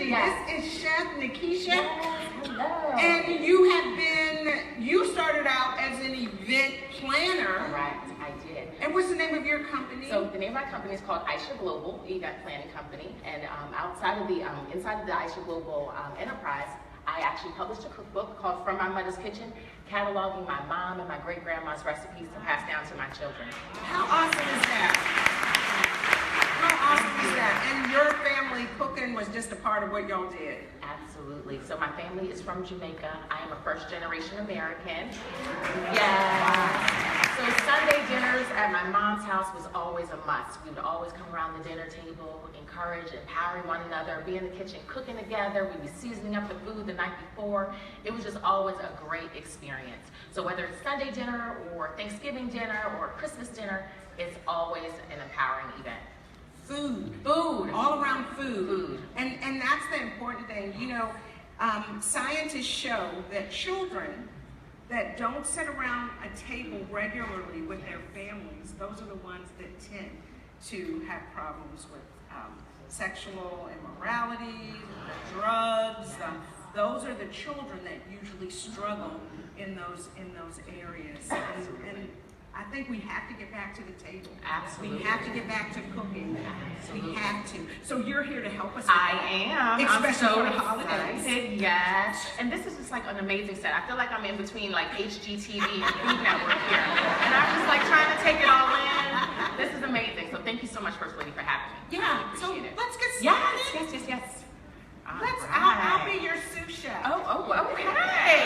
energy. Yes. This is Chef Nekisha. Yes, hello. And you started out as an event planner. Correct, I did. And what's the name of your company? So the name of my company is called Aisha Global Event Planning Company. And inside of the Aisha Global enterprise, I actually published a cookbook called From My Mother's Kitchen, cataloging my mom and my great-grandma's recipes to pass down to my children. How awesome is that? How awesome is that? And your family cooking was just a part of what y'all did. Absolutely. So my family is from Jamaica. I am a first-generation American. Yes. So Sunday dinners at my mom's house was always a must. We would always come around the dinner table, encourage, empowering one another, be in the kitchen cooking together. We'd be seasoning up the food the night before. It was just always a great experience. So whether it's Sunday dinner or Thanksgiving dinner or Christmas dinner, it's always an empowering event. Food. Food. All around food. Food. And that's the important thing. You know, scientists show that children that don't sit around a table regularly with their families, those are the ones that tend to have problems with sexual immorality, the drugs. Those are the children that usually struggle in those areas. And I think we have to get back to the table. Absolutely. We have to get back to cooking. Absolutely. We have to. So you're here to help us with I that. am. Especially I'm so for the holidays. excited. Yes. And this is just like an amazing set. I feel like I'm in between like HGTV and Food Network here. And I'm just like trying to take it all in. This is amazing. So thank you so much, First Lady, for having me. Yeah. So Appreciate it. let's get started. Yes. I'll be your sous chef. Okay.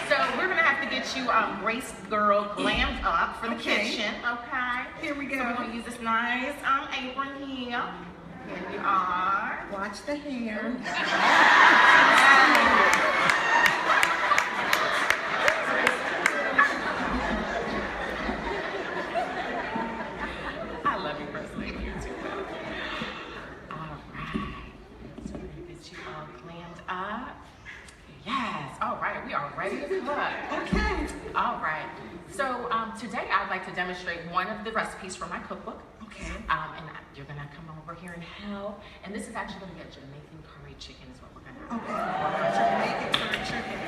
So we're gonna have to get you Grace Girl glammed up for the kitchen. Okay. Here we go. So we're gonna use this nice apron here. Here we are. Watch the hair. I love you, First Lady. You too. All right. So we're gonna get you all glammed up. Yes. All right. We are ready to cook. Okay. All right. So today I'd like to demonstrate one of the recipes from my cookbook. Okay. And you're gonna come over here and help. And this is actually gonna be a Jamaican curry chicken is what we're gonna have. Okay. Jamaican curry chicken.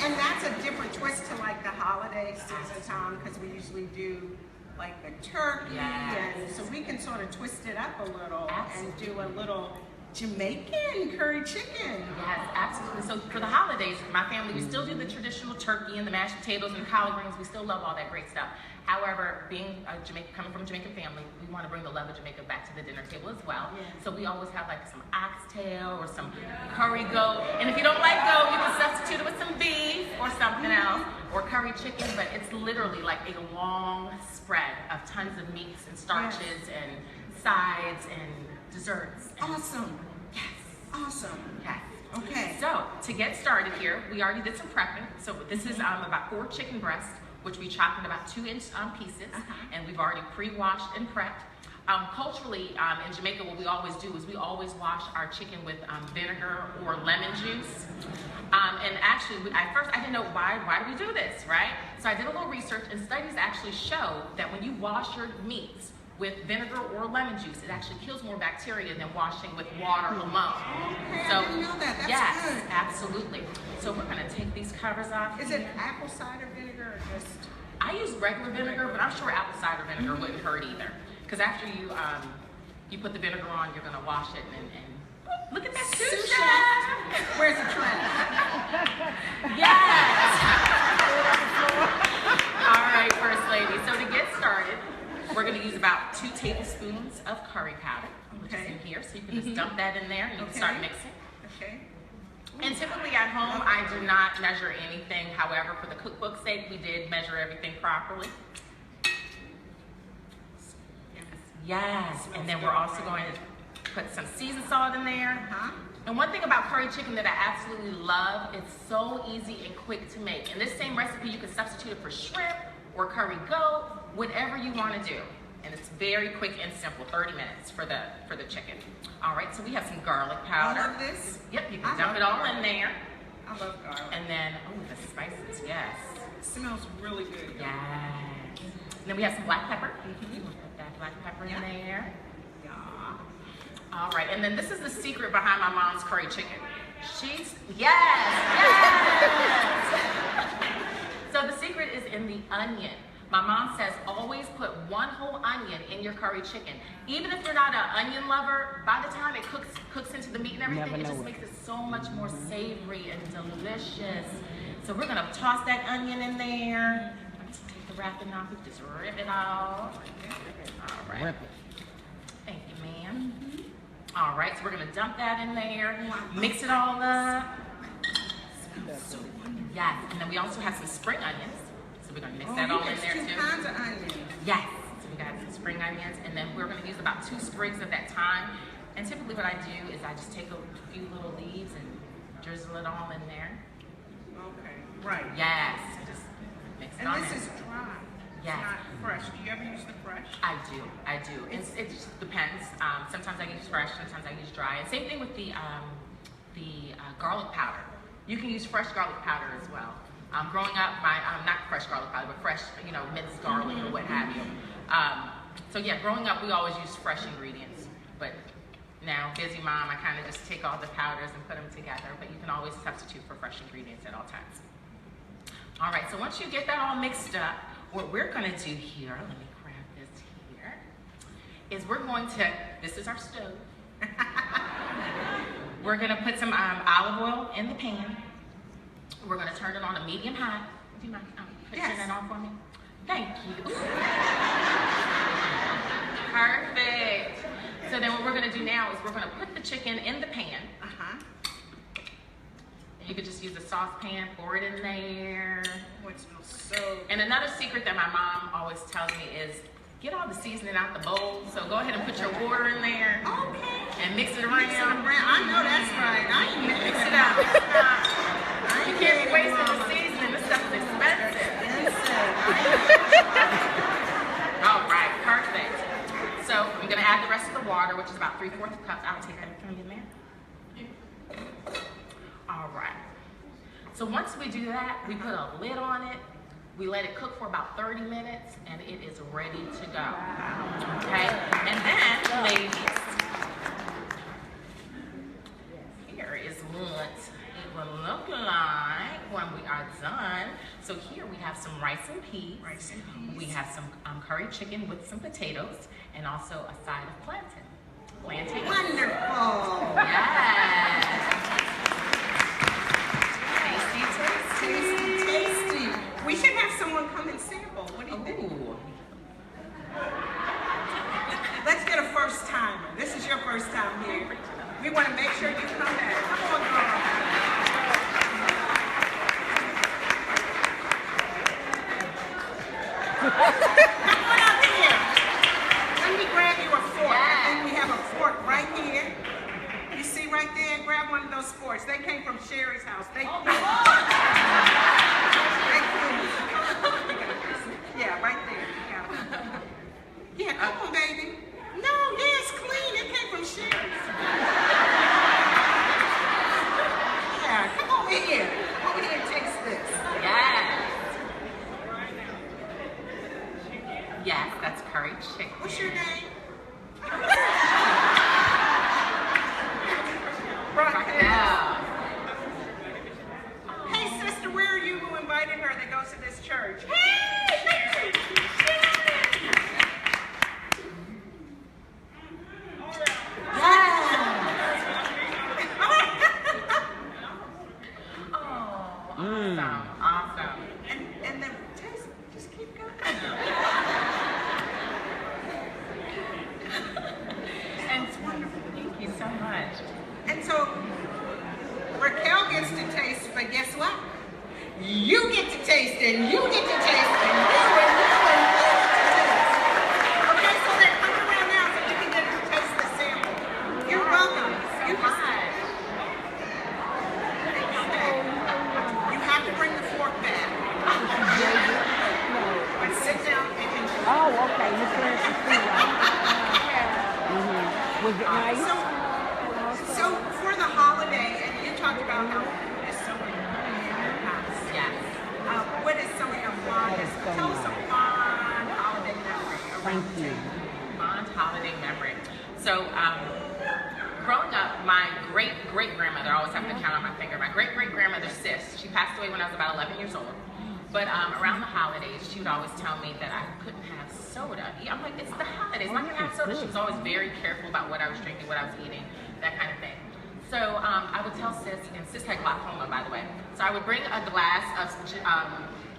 And that's a different twist to like the holiday season time because we usually do like the turkey. Yes. And so we can sort of twist it up a little Absolutely. and do a little Jamaican curry chicken. Yes, absolutely. So for the holidays, my family, we still do the traditional turkey and the mashed potatoes and the collard greens. We still love all that great stuff. However, coming from a Jamaican family, we want to bring the love of Jamaica back to the dinner table as well. Yes. So we always have like some oxtail or some curry goat. And if you don't like goat, you can substitute it with some beef or something else, or curry chicken. But it's literally like a long spread of tons of meats and starches and sides and desserts. And Awesome. yes. Awesome. Yes. Okay. So to get started here, we already did some prepping. So this is about 4 chicken breasts, which we chopped in about 2-inch pieces, and we've already pre-washed and prepped. Culturally, in Jamaica, what we always do is we always wash our chicken with vinegar or lemon juice. And actually, at first I didn't know why do we do this, right? So I did a little research, and studies actually show that when you wash your meats with vinegar or lemon juice, it actually kills more bacteria than washing with water alone. Okay, So, I didn't know that. That's yes, good. absolutely. So we're gonna take these covers off. Is it apple cider vinegar or just? I use regular vinegar, but I'm sure apple cider vinegar wouldn't hurt either. Because after you you put the vinegar on, you're gonna wash it and look at that sous chef. Where's the tray? Yes. All right, First Lady. So to get started, we're gonna use about 2 tablespoons of curry powder, which is in here. So you can just dump that in there and you can start mixing. Okay. And typically at home, I do not measure anything. However, for the cookbook's sake, we did measure everything properly. Yes, and then we're also going to put some seasoned salt in there. And one thing about curry chicken that I absolutely love, it's so easy and quick to make. In this same recipe, you can substitute it for shrimp or curry goat, whatever you want to do. And it's very quick and simple, 30 minutes for the chicken. All right, so we have some garlic powder. All of this? Yep, you can dump it all in there. I love garlic. And then, oh, the spices, yes. It smells really good. Yes. And then we have some black pepper. You want to put that black pepper in there. Yeah. All right, and then this is the secret behind my mom's curry chicken. Yes. So the secret is in the onion. My mom says always put one whole onion in your curry chicken. Even if you're not an onion lover, by the time it cooks into the meat and everything, it just makes it so much more savory and delicious. So we're gonna toss that onion in there. Let's take the wrapping off. We just rip it off. All right. Rip it. Thank you, ma'am. All right, so we're gonna dump that in there, mix it all up. Yes, and then we also have some spring onions. So we're gonna mix that all in there too. 2 kinds of onions. Yes, so we got some spring onions, and then we're gonna use about 2 sprigs at that time. And typically what I do is I just take a few little leaves and drizzle it all in there. Okay, right. Yes, just mix it on And this in. is dry. Yes. It's not fresh. Do you ever use the fresh? I do. It just depends. Sometimes I use fresh, sometimes I use dry. And same thing with the garlic powder. You can use fresh garlic powder as well. Growing up, not fresh garlic powder, but fresh, minced garlic or what have you. So yeah, growing up, we always used fresh ingredients. But now, busy mom, I kind of just take all the powders and put them together. But you can always substitute for fresh ingredients at all times. All right, so once you get that all mixed up, what we're going to do here, let me grab this here, is we're going to, this is our stove. We're going to put some olive oil in the pan. We're going to turn it on a medium high. Do you mind turning that on for me? Thank you. Perfect. So then what we're going to do now is we're going to put the chicken in the pan. You could just use a saucepan, pour it in there. Oh, it smells so. And another secret that my mom always tells me is get all the seasoning out the bowl. So go ahead and put your water in there. Okay. And mix it around. I know that's right. I ain't Mix it up. You can't be wasting the seasoning. This stuff is expensive. All right, perfect. So I'm gonna add the rest of the water, which is about 3/4 cup. I'll take that from you, ma'am. All right. So once we do that, we put a lid on it. We let it cook for about 30 minutes, and it is ready to go. Okay? And then, ladies, here is what it will look like when we are done. So here we have some rice and peas. We have some curry chicken with some potatoes, and also a side of plantain. Wonderful. Yes. Tasty. We should have someone come and sample. What do you think? Let's get a first timer. This is your first time here. We want to make sure you come back. Come on, girl. Come on up here. Let me grab you a fork. I think we have a fork right here. You see right there? Grab one of those forks. They came from Sherry's house. Yeah, right there. Yeah, come on, baby. No, yeah, it's clean. It came from Sherry's. Yeah, come over here. Over here and taste this. Yes. Yes, that's curry chicken. What's your name? Raquel. Hey, sister, where are you who invited her that goes to this church? Hey! Awesome. And then taste, just keep going. And it's wonderful. Thank you so much. And so Raquel gets to taste, but guess what? You get to taste it, and you get to taste it, and you get to taste. Okay, so then come around now so you can get to taste the sample. You're welcome. You have to bring the fork back. But sit down and enjoy. Oh, okay. You planted some food, right? Was it nice? So for the holiday, and you talked about how food is so important in your house. Yes. What is some of your fondest? Tell us a fond holiday memory. Thank you. Fond holiday memory. So my great-great-grandmother, I always have to count on my finger, my great-great-grandmother, Sis, she passed away when I was about 11 years old. But around the holidays, she would always tell me that I couldn't have soda. I'm like, it's the holidays, I'm not gonna have soda. She was always very careful about what I was drinking, what I was eating, that kind of thing. So I would tell Sis, and Sis had glaucoma, by the way. So I would bring a glass of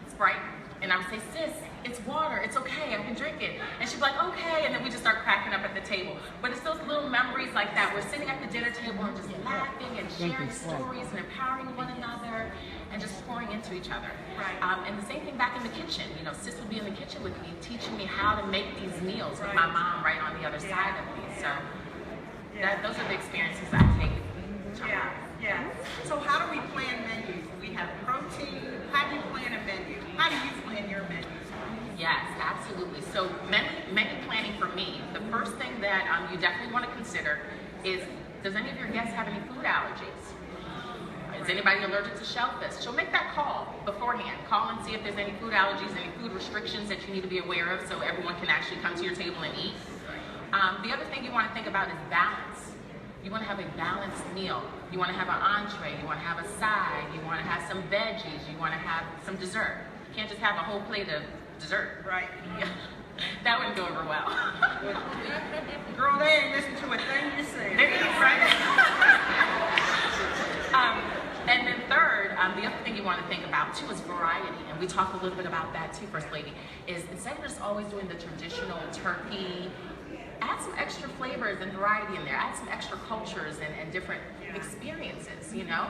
Sprite, and I would say, Sis, it's water, it's okay, I can drink it. And she'd be like, okay, and then we just start cracking up at the table. But it's those little memories like that. We're sitting at the dinner table and just laughing and sharing stories and empowering one another and just pouring into each other. Right. And the same thing back in the kitchen. You know, Sis would be in the kitchen with me, teaching me how to make these meals with my mom right on the other side of me. So those are the experiences I take. Yeah. So how do we plan menus? We have protein. How do you plan a menu? How do you plan your menus? Yes, absolutely. So menu planning for me, the first thing that you definitely want to consider is, does any of your guests have any food allergies? Is anybody allergic to shellfish? So make that call beforehand. Call and see if there's any food allergies, any food restrictions that you need to be aware of so everyone can actually come to your table and eat. The other thing you want to think about is balance. You want to have a balanced meal. You want to have an entree. You want to have a side. You want to have some veggies. You want to have some dessert. You can't just have a whole plate of dessert. Right. That wouldn't go over well. Girl, they ain't listen to a thing you say. There you go, right? And then third, the other thing you want to think about too is variety. And we talked a little bit about that too, First Lady, is instead of just always doing the traditional turkey, add some extra flavors and variety in there. Add some extra cultures and different experiences, you know?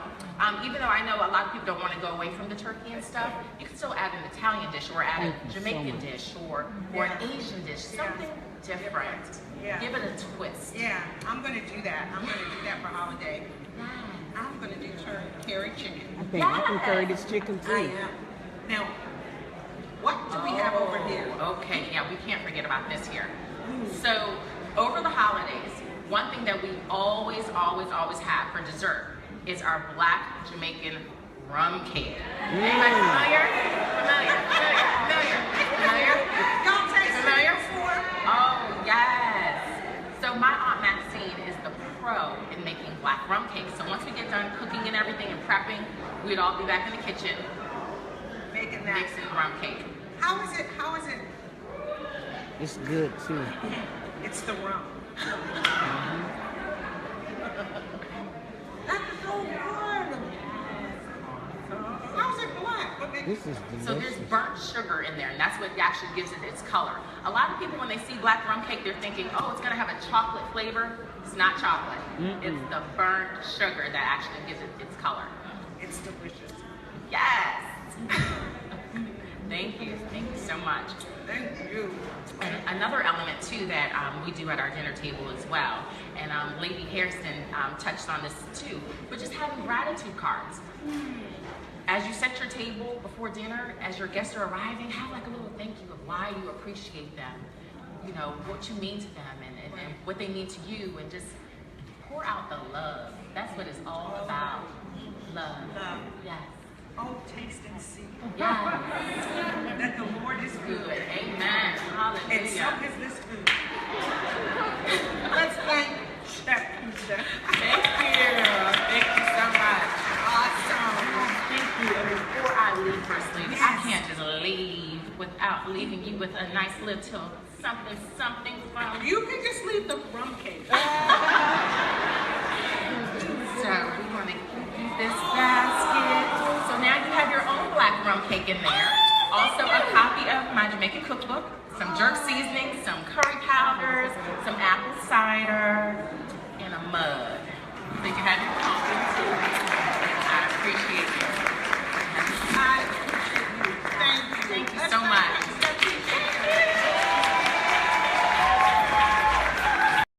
Even though I know a lot of people don't want to go away from the turkey and stuff, you can still add an Italian dish or add a Jamaican dish or an Asian dish, something different. Yeah. Give it a twist. Yeah, I'm going to do that. I'm going to do that for holiday. I'm going to do curry chicken. I think I can curry this chicken too. I am. Now, what do we have over here? Okay, yeah, we can't forget about this here. So, over the holidays, one thing that we always have for dessert is our black Jamaican rum cake. Anybody familiar? Familiar? Y'all taste Familiar? it before? Oh, yes. So my Aunt Maxine is the pro in making black rum cakes. So once we get done cooking and everything and prepping, we'd all be back in the kitchen Making that. mixing rum cake. How is it? It's good too. It's the rum. That's so good. How's it black? What makes This is delicious. So there's burnt sugar in there, and that's what actually gives it its color. A lot of people, when they see black rum cake, they're thinking, oh, it's gonna have a chocolate flavor. It's not chocolate. It's the burnt sugar that actually gives it its color. It's delicious. Yes. Thank you so much. Thank you. And another element too that we do at our dinner table as well, and Lady Harrison touched on this too, but just having gratitude cards. As you set your table before dinner, as your guests are arriving, have like a little thank you of why you appreciate them, you know, what you mean to them and what they mean to you, and just pour out the love. That's what it's all about. Love. Yes. Oh, taste and see. Yeah. That the Lord is good. Good. Amen. Hallelujah. And so is this food. Let's thank Chef Pizza. Thank you. Thank you so much. Awesome. Thank you. And before I leave, First Lady, I Yes. can't just leave without leaving you with a nice little something from You can just leave the rum cake. So we're going to give you this basket. So now you have your own black rum cake in there. Also a copy of my Jamaican cookbook, some jerk seasoning, some curry powders, some apple cider,